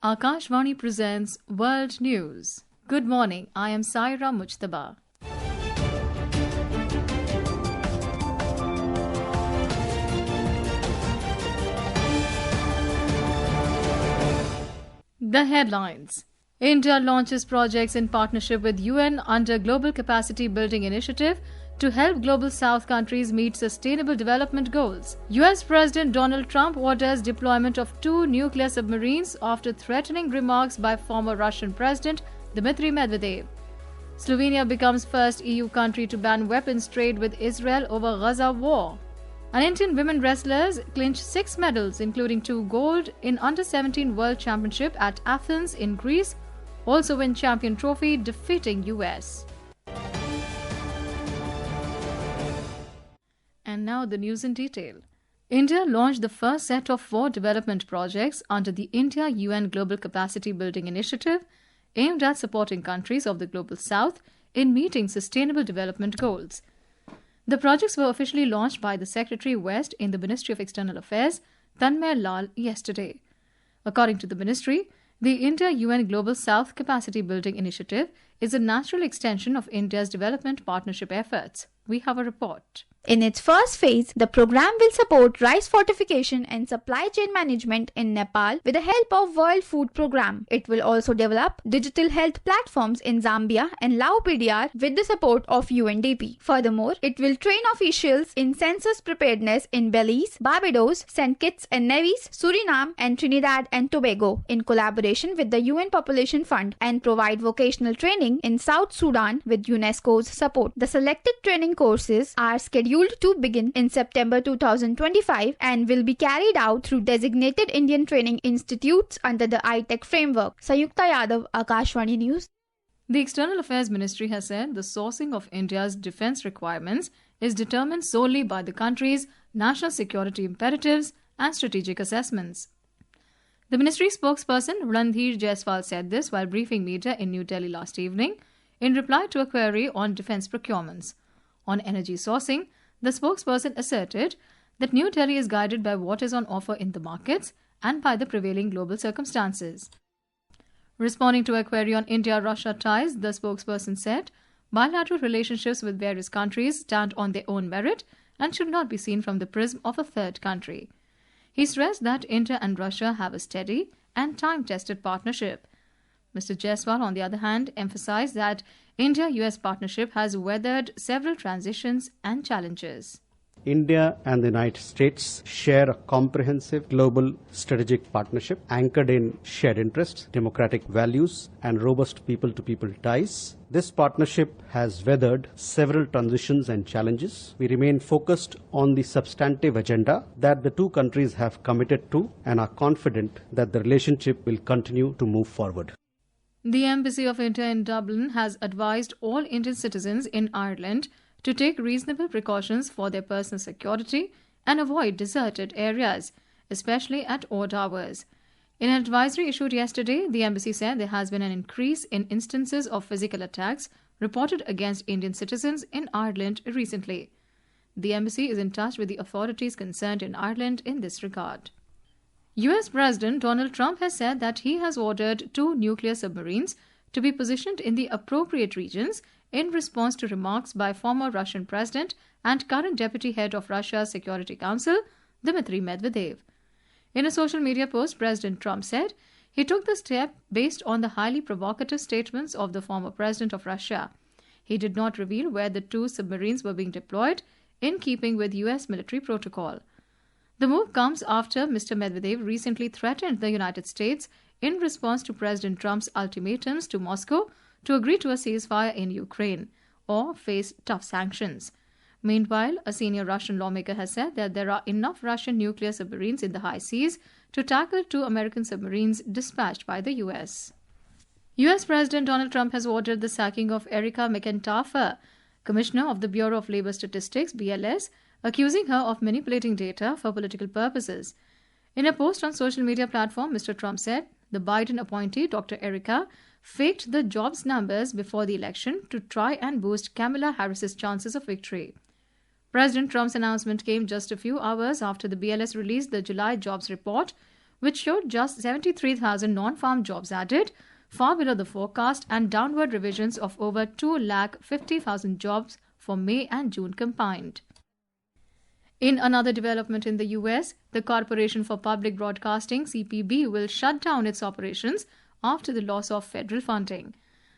Akashvani presents World News. Good morning, I am Saira Mujtaba. The headlines. India launches projects in partnership with UN under Global Capacity Building Initiative to help Global South countries meet sustainable development goals. US President Donald Trump orders deployment of 2 nuclear submarines after threatening remarks by former Russian President Dmitry Medvedev. Slovenia becomes first EU country to ban weapons trade with Israel over Gaza war. And Indian women wrestlers clinch 6 medals, including 2 gold in Under-17 World Championship at Athens in Greece, also win champion trophy defeating US. And now the news in detail. India launched the first set of 4 development projects under the India-UN Global Capacity Building Initiative aimed at supporting countries of the Global South in meeting sustainable development goals. The projects were officially launched by the Secretary West in the Ministry of External Affairs, Tanmay Lal, yesterday. According to the ministry, the India-UN Global South Capacity Building Initiative is a natural extension of India's development partnership efforts. We have a report. In its first phase, the program will support rice fortification and supply chain management in Nepal with the help of World Food Programme. It will also develop digital health platforms in Zambia and Lao PDR with the support of UNDP. Furthermore, it will train officials in census preparedness in Belize, Barbados, St. Kitts and Nevis, Suriname and Trinidad and Tobago in collaboration with the UN Population Fund and provide vocational training in South Sudan with UNESCO's support. The selected training courses are scheduled to begin in September 2025 and will be carried out through designated Indian training institutes under the ITEC framework. Sayukta Yadav, Akashvani News. The External Affairs Ministry has said the sourcing of India's defence requirements is determined solely by the country's national security imperatives and strategic assessments. The ministry spokesperson Randhir Jaiswal said this while briefing media in New Delhi last evening in reply to a query on defence procurements. On energy sourcing, the spokesperson asserted that New Delhi is guided by what is on offer in the markets and by the prevailing global circumstances. Responding to a query on India-Russia ties, the spokesperson said bilateral relationships with various countries stand on their own merit and should not be seen from the prism of a third country. He stressed that India and Russia have a steady and time-tested partnership. Mr. Jaiswal, on the other hand, emphasized that India-US partnership has weathered several transitions and challenges. India and the United States share a comprehensive global strategic partnership anchored in shared interests, democratic values, and robust people-to-people ties. This partnership has weathered several transitions and challenges. We remain focused on the substantive agenda that the two countries have committed to and are confident that the relationship will continue to move forward. The Embassy of India in Dublin has advised all Indian citizens in Ireland to take reasonable precautions for their personal security and avoid deserted areas, especially at odd hours. In an advisory issued yesterday, the embassy said there has been an increase in instances of physical attacks reported against Indian citizens in Ireland recently. The embassy is in touch with the authorities concerned in Ireland in this regard. US President Donald Trump has said that he has ordered 2 nuclear submarines to be positioned in the appropriate regions in response to remarks by former Russian President and current Deputy Head of Russia's Security Council, Dmitry Medvedev. In a social media post, President Trump said he took the step based on the highly provocative statements of the former President of Russia. He did not reveal where the 2 submarines were being deployed, in keeping with US military protocol. The move comes after Mr. Medvedev recently threatened the United States in response to President Trump's ultimatums to Moscow to agree to a ceasefire in Ukraine or face tough sanctions. Meanwhile, a senior Russian lawmaker has said that there are enough Russian nuclear submarines in the high seas to tackle 2 American submarines dispatched by the US. US President Donald Trump has ordered the sacking of Erica McEntaffer, Commissioner of the Bureau of Labor Statistics, BLS, accusing her of manipulating data for political purposes. In a post on social media platform, Mr. Trump said the Biden appointee, Dr. Erica, faked the jobs numbers before the election to try and boost Kamala Harris's chances of victory. President Trump's announcement came just a few hours after the BLS released the July jobs report, which showed just 73,000 non-farm jobs added, far below the forecast, and downward revisions of over 250,000 jobs for May and June combined. In another development in the US, the Corporation for Public Broadcasting (CPB) will shut down its operations after the loss of federal funding.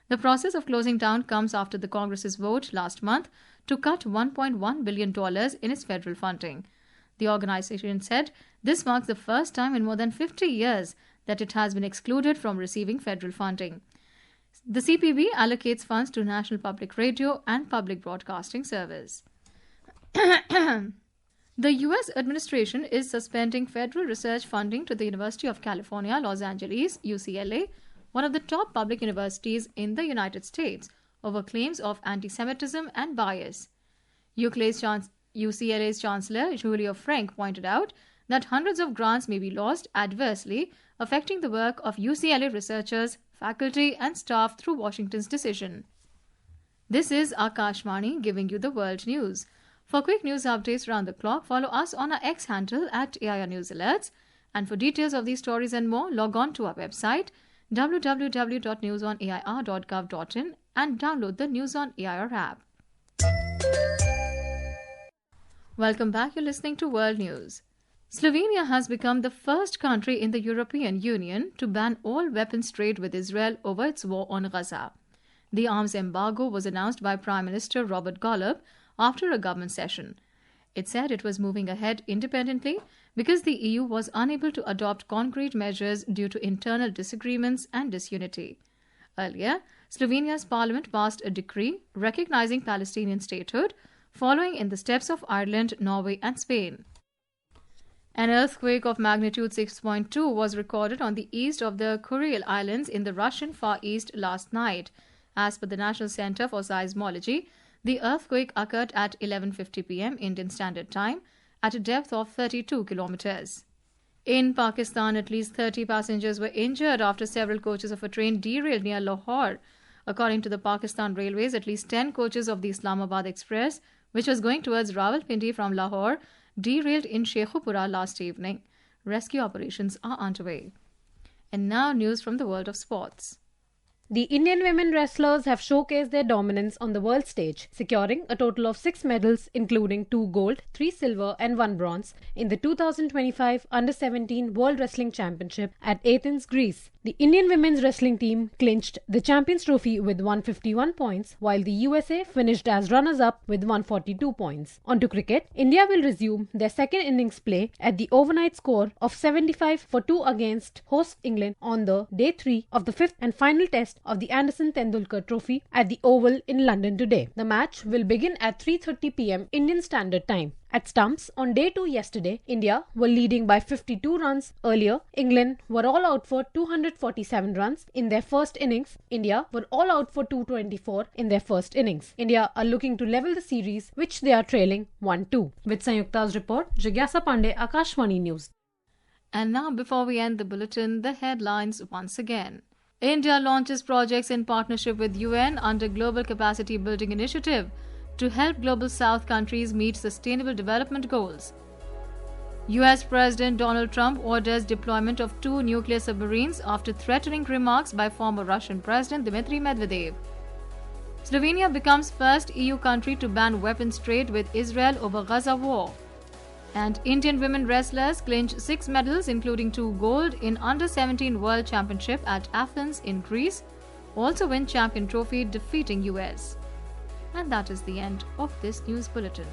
The process of closing down comes after the Congress's vote last month to cut $1.1 billion in its federal funding. The organization said this marks the first time in more than 50 years that it has been excluded from receiving federal funding. The CPB allocates funds to National Public Radio and Public Broadcasting Service. The U.S. administration is suspending federal research funding to the University of California, Los Angeles, UCLA, one of the top public universities in the United States, over claims of anti-Semitism and bias. UCLA's Chancellor Julio Frank pointed out that hundreds of grants may be lost, adversely affecting the work of UCLA researchers, faculty, and staff through Washington's decision. This is Akashvani giving you the world news. For quick news updates around the clock, follow us on our X handle at AIR News Alerts. And for details of these stories and more, log on to our website www.newsonair.gov.in and download the News on AIR app. Welcome back. You're listening to World News. Slovenia has become the first country in the European Union to ban all weapons trade with Israel over its war on Gaza. The arms embargo was announced by Prime Minister Robert Golob after a government session. It said it was moving ahead independently because the EU was unable to adopt concrete measures due to internal disagreements and disunity. Earlier, Slovenia's parliament passed a decree recognizing Palestinian statehood, following in the steps of Ireland, Norway, and Spain. An earthquake of magnitude 6.2 was recorded on the east of the Kuril Islands in the Russian Far East last night. As per the National Center for Seismology, the earthquake occurred at 11:50 p.m. Indian Standard Time at a depth of 32 kilometers. In Pakistan, at least 30 passengers were injured after several coaches of a train derailed near Lahore. According to the Pakistan Railways, at least 10 coaches of the Islamabad Express, which was going towards Rawalpindi from Lahore, derailed in Sheikhupura last evening. Rescue operations are underway. And now news from the world of sports. The Indian women wrestlers have showcased their dominance on the world stage, securing a total of 6 medals, including 2 gold, 3 silver and 1 bronze in the 2025 Under-17 World Wrestling Championship at Athens, Greece. The Indian women's wrestling team clinched the Champions Trophy with 151 points, while the USA finished as runners-up with 142 points. On to cricket, India will resume their second innings play at the overnight score of 75 for 2 against host England on the day 3 of the 5th and final test of the Anderson Tendulkar Trophy at the Oval in London today. The match will begin at 3:30 p.m. Indian Standard Time. At stumps, on day 2 yesterday, India were leading by 52 runs. Earlier, England were all out for 247 runs in their first innings. India were all out for 224 in their first innings. India are looking to level the series, which they are trailing 1-2. With Sanyukta's report, Jigyasa Pandey, Akashvani News. And now, before we end the bulletin, the headlines once again. India launches projects in partnership with UN under Global Capacity Building Initiative to help Global South countries meet sustainable development goals. US President Donald Trump orders deployment of 2 nuclear submarines after threatening remarks by former Russian President Dmitry Medvedev. Slovenia becomes first EU country to ban weapons trade with Israel over Gaza war. And Indian women wrestlers clinch 6 medals, including 2 gold, in Under-17 World Championship at Athens in Greece, also win Champion Trophy defeating US. And that is the end of this news bulletin.